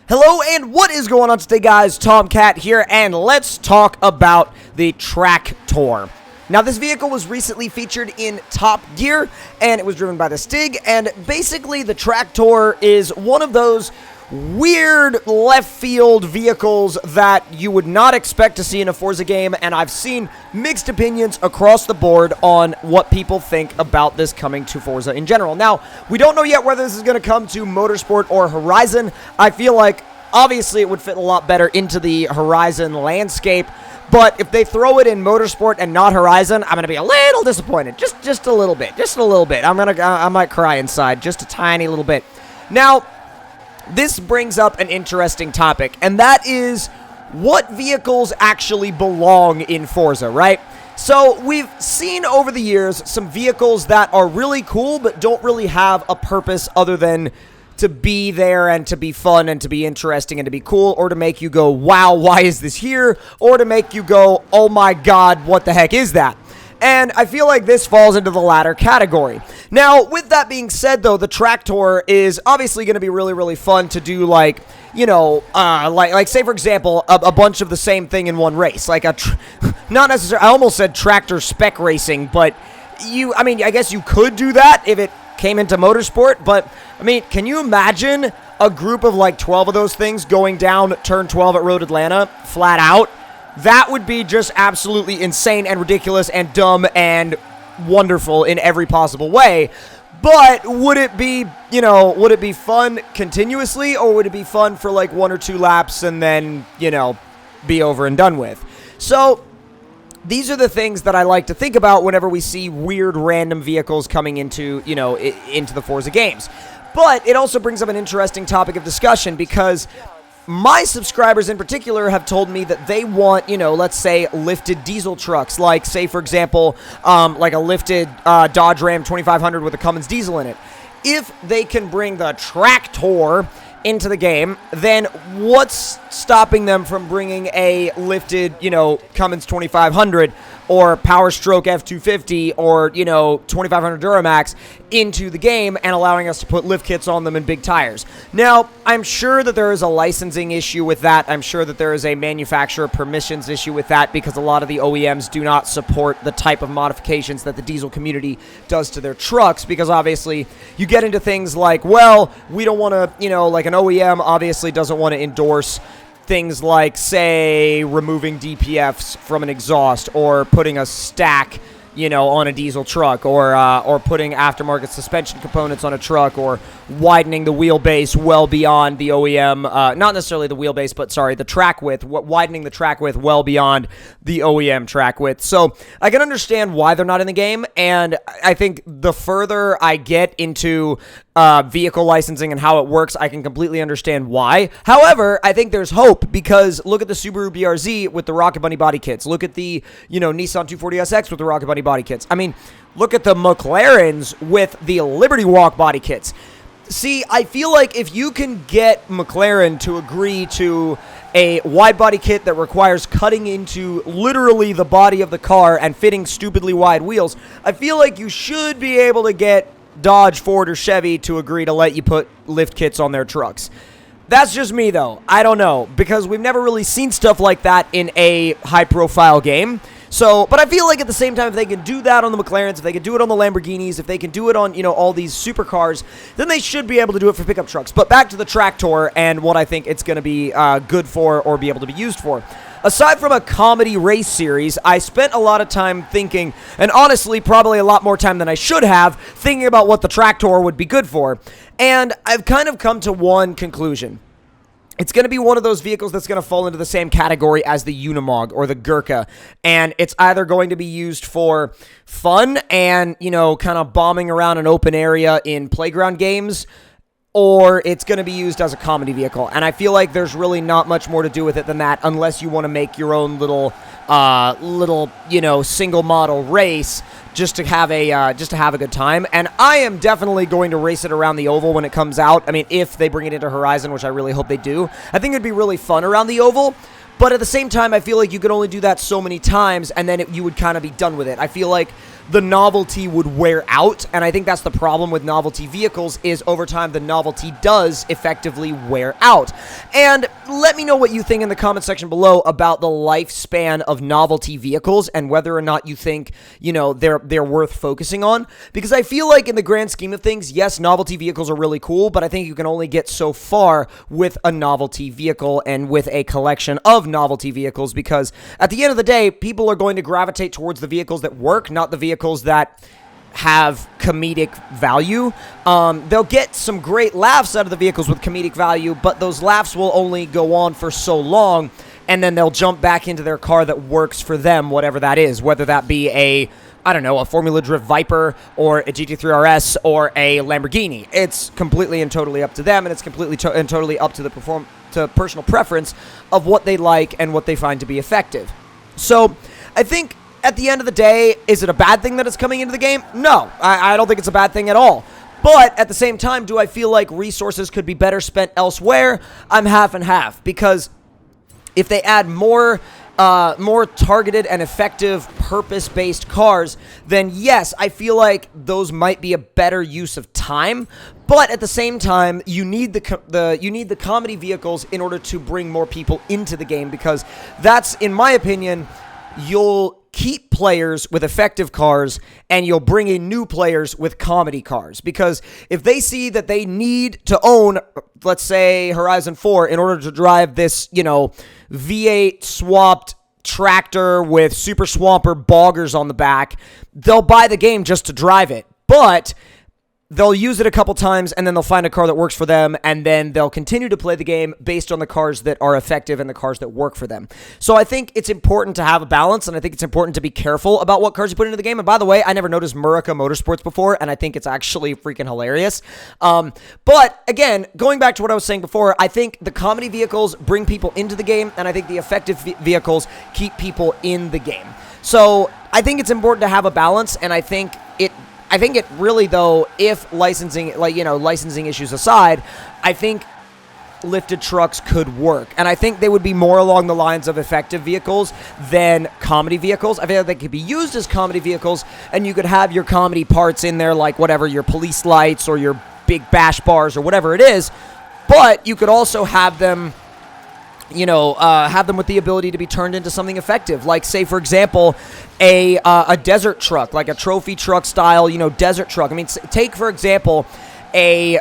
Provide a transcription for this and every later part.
Hello, and what is going on today, guys? Tomcat here, and let's talk about the Track-Tor. Now, this vehicle was recently featured in Top Gear, and it was driven by the Stig, and basically the Track-Tor is one of those weird left-field vehicles that you would not expect to see in a Forza game, and I've seen mixed opinions across the board on what people think about this coming to Forza in general. Now, we don't know yet whether this is going to come to Motorsport or Horizon. I feel like, obviously, it would fit a lot better into the Horizon landscape, but if they throw it in Motorsport and not Horizon, I'm going to be a little disappointed. Just a little bit. Just a little bit. I might cry inside. Just a tiny little bit. Now, this brings up an interesting topic, and that is what vehicles actually belong in Forza, right? So we've seen over the years some vehicles that are really cool but don't really have a purpose other than to be there and to be fun and to be interesting and to be cool, or to make you go, wow, why is this here? Or to make you go, oh my god, what the heck is that? And I feel like this falls into the latter category. Now, with that being said, though, the Track-Tor is obviously going to be really, really fun to do, like, you know, like say, for example, a bunch of the same thing in one race. Like, not necessarily, I almost said tractor spec racing, but I guess you could do that if it came into Motorsport, but, I mean, can you imagine a group of, like, 12 of those things going down turn 12 at Road Atlanta, flat out? That would be just absolutely insane and ridiculous and dumb and wonderful in every possible way. But would it be, would it be fun continuously, or would it be fun for like one or two laps and then, be over and done with? So these are the things that I like to think about whenever we see weird random vehicles coming into, into the Forza games. But it also brings up an interesting topic of discussion, because my subscribers in particular have told me that they want, let's say, lifted diesel trucks, like, say, for example, like a lifted Dodge Ram 2500 with a Cummins diesel in it. If they can bring the Track-Tor into the game, then what's stopping them from bringing a lifted, Cummins 2500 or Power Stroke F250 or, 2500 Duramax into the game and allowing us to put lift kits on them and big tires? Now, I'm sure that there is a licensing issue with that. I'm sure that there is a manufacturer permissions issue with that, because a lot of the OEMs do not support the type of modifications that the diesel community does to their trucks, because obviously you get into things like, well, we don't want to, like an OEM obviously doesn't want to endorse things like, say, removing DPFs from an exhaust, or putting a stack, on a diesel truck, or putting aftermarket suspension components on a truck, or widening the wheelbase well beyond the OEM, not necessarily the wheelbase, but sorry, the track width, widening the track width well beyond the OEM track width. So I can understand why they're not in the game, and I think the further I get into vehicle licensing and how it works, I can completely understand why. However, I think there's hope, because look at the Subaru BRZ with the Rocket Bunny body kits. Look at the, Nissan 240SX with the Rocket Bunny body kits. I mean, look at the McLarens with the Liberty Walk body kits. See, I feel like if you can get McLaren to agree to a wide body kit that requires cutting into literally the body of the car and fitting stupidly wide wheels, I feel like you should be able to get Dodge, Ford, or Chevy to agree to let you put lift kits on their trucks. That's just me, though. I don't know, because we've never really seen stuff like that in a high-profile game. So, but I feel like at the same time, if they can do that on the McLarens, if they can do it on the Lamborghinis, if they can do it on, all these supercars, then they should be able to do it for pickup trucks. But back to the Track-Tor and what I think it's going to be good for, or be able to be used for. Aside from a comedy race series, I spent a lot of time thinking, and honestly, probably a lot more time than I should have, thinking about what the Track-Tor would be good for. And I've kind of come to one conclusion. It's going to be one of those vehicles that's going to fall into the same category as the Unimog or the Gurkha, and it's either going to be used for fun and, kind of bombing around an open area in playground games, or it's going to be used as a comedy vehicle. And I feel like there's really not much more to do with it than that, unless you want to make your own little single model race just to have a good time. And I am definitely going to race it around the oval when it comes out. I mean, if they bring it into Horizon, which I really hope they do, I think it'd be really fun around the oval. But at the same time, I feel like you could only do that so many times, and then you would kind of be done with it. I feel like the novelty would wear out, and I think that's the problem with novelty vehicles, is over time the novelty does effectively wear out. And let me know what you think in the comment section below about the lifespan of novelty vehicles and whether or not you think, you know, they're worth focusing on, because I feel like in the grand scheme of things, yes, novelty vehicles are really cool, but I think you can only get so far with a novelty vehicle and with a collection of novelty vehicles, because at the end of the day, people are going to gravitate towards the vehicles that work, not the vehicles that have comedic value. They'll get some great laughs out of the vehicles with comedic value, but those laughs will only go on for so long, and then they'll jump back into their car that works for them, whatever that is, whether that be a, I don't know, a Formula Drift Viper or a GT3 RS or a Lamborghini. It's completely and totally up to them, and it's completely and totally up to the personal preference of what they like and what they find to be effective. So I think at the end of the day, is it a bad thing that it's coming into the game? No, I don't think it's a bad thing at all. But at the same time, do I feel like resources could be better spent elsewhere? I'm half and half, because if they add more targeted and effective purpose-based cars, then yes, I feel like those might be a better use of time. But at the same time, you need the comedy vehicles in order to bring more people into the game, because that's, in my opinion, you'll keep players with effective cars and you'll bring in new players with comedy cars. Because if they see that they need to own, let's say, Horizon 4 in order to drive this, you know, V8 swapped tractor with Super Swamper boggers on the back, they'll buy the game just to drive it. But they'll use it a couple times, and then they'll find a car that works for them, and then they'll continue to play the game based on the cars that are effective and the cars that work for them. So I think it's important to have a balance, and I think it's important to be careful about what cars you put into the game. And by the way, I never noticed Murica Motorsports before, and I think it's actually freaking hilarious. But again, going back to what I was saying before, I think the comedy vehicles bring people into the game, and I think the effective vehicles keep people in the game. So I think it's important to have a balance, and I think it really, though, if licensing issues aside, I think lifted trucks could work. And I think they would be more along the lines of effective vehicles than comedy vehicles. I feel like they could be used as comedy vehicles, and you could have your comedy parts in there, like whatever, your police lights or your big bash bars or whatever it is. But you could also have them, you know, have them with the ability to be turned into something effective. Like, say, for example, a desert truck, like a trophy truck style, you know, desert truck. I mean, take for example a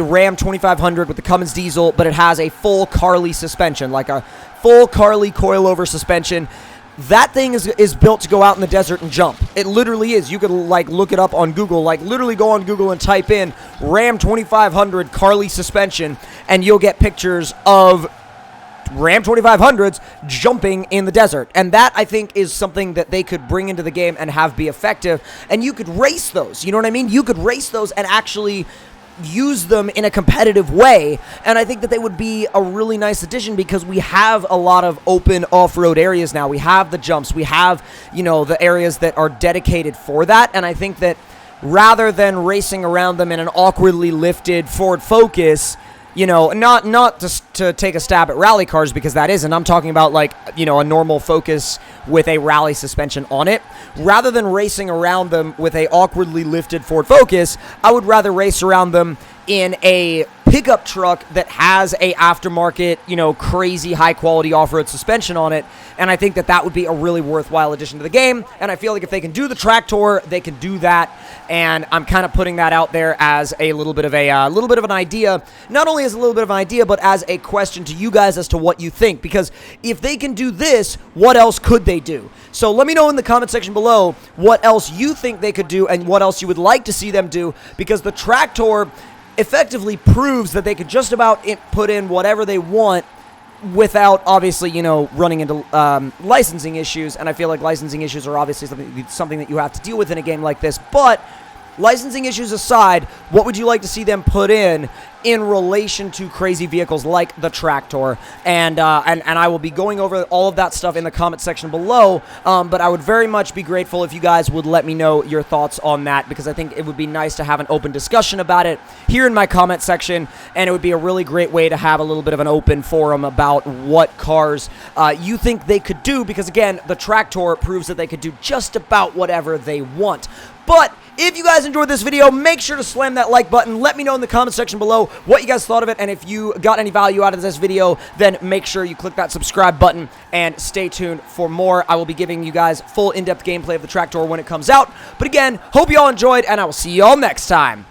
Ram 2500 with the Cummins diesel, but it has a full Carly suspension, like a full Carly coilover suspension. That thing is built to go out in the desert and jump. It literally is. You could, like, look it up on Google. Like, literally go on Google and type in Ram 2500 Carly suspension, and you'll get pictures of Ram 2500s jumping in the desert. And that, I think, is something that they could bring into the game and have be effective. And you could race those. You know what I mean? You could race those and actually use them in a competitive way, and I think that they would be a really nice addition, because we have a lot of open off-road areas now. We have the jumps, we have, you know, the areas that are dedicated for that, and I think that rather than racing around them in an awkwardly lifted Ford Focus, you know, not just to take a stab at rally cars, because that isn't. I'm talking about, like, you know, a normal Focus with a rally suspension on it. Rather than racing around them with a awkwardly lifted Ford Focus, I would rather race around them in a pickup truck that has a aftermarket, you know, crazy high-quality off-road suspension on it, and I think that that would be a really worthwhile addition to the game, and I feel like if they can do the Track-Tor, they can do that, and I'm kind of putting that out there as a little bit of an idea, not only as a little bit of an idea, but as a question to you guys as to what you think, because if they can do this, what else could they do? So let me know in the comment section below what else you think they could do and what else you would like to see them do, because the Track-Tor effectively proves that they could just about put in whatever they want without, obviously, you know, running into licensing issues. And I feel like licensing issues are obviously something that you have to deal with in a game like this. But licensing issues aside, what would you like to see them put in relation to crazy vehicles like the Track-Tor? And I will be going over all of that stuff in the comment section below, but I would very much be grateful if you guys would let me know your thoughts on that, because I think it would be nice to have an open discussion about it here in my comment section, and it would be a really great way to have a little bit of an open forum about what cars you think they could do, because again, the Track-Tor proves that they could do just about whatever they want. But if you guys enjoyed this video, make sure to slam that like button. Let me know in the comment section below what you guys thought of it, and if you got any value out of this video, then make sure you click that subscribe button and stay tuned for more. I will be giving you guys full in-depth gameplay of the Track-Tor when it comes out. But again, hope you all enjoyed, and I will see you all next time.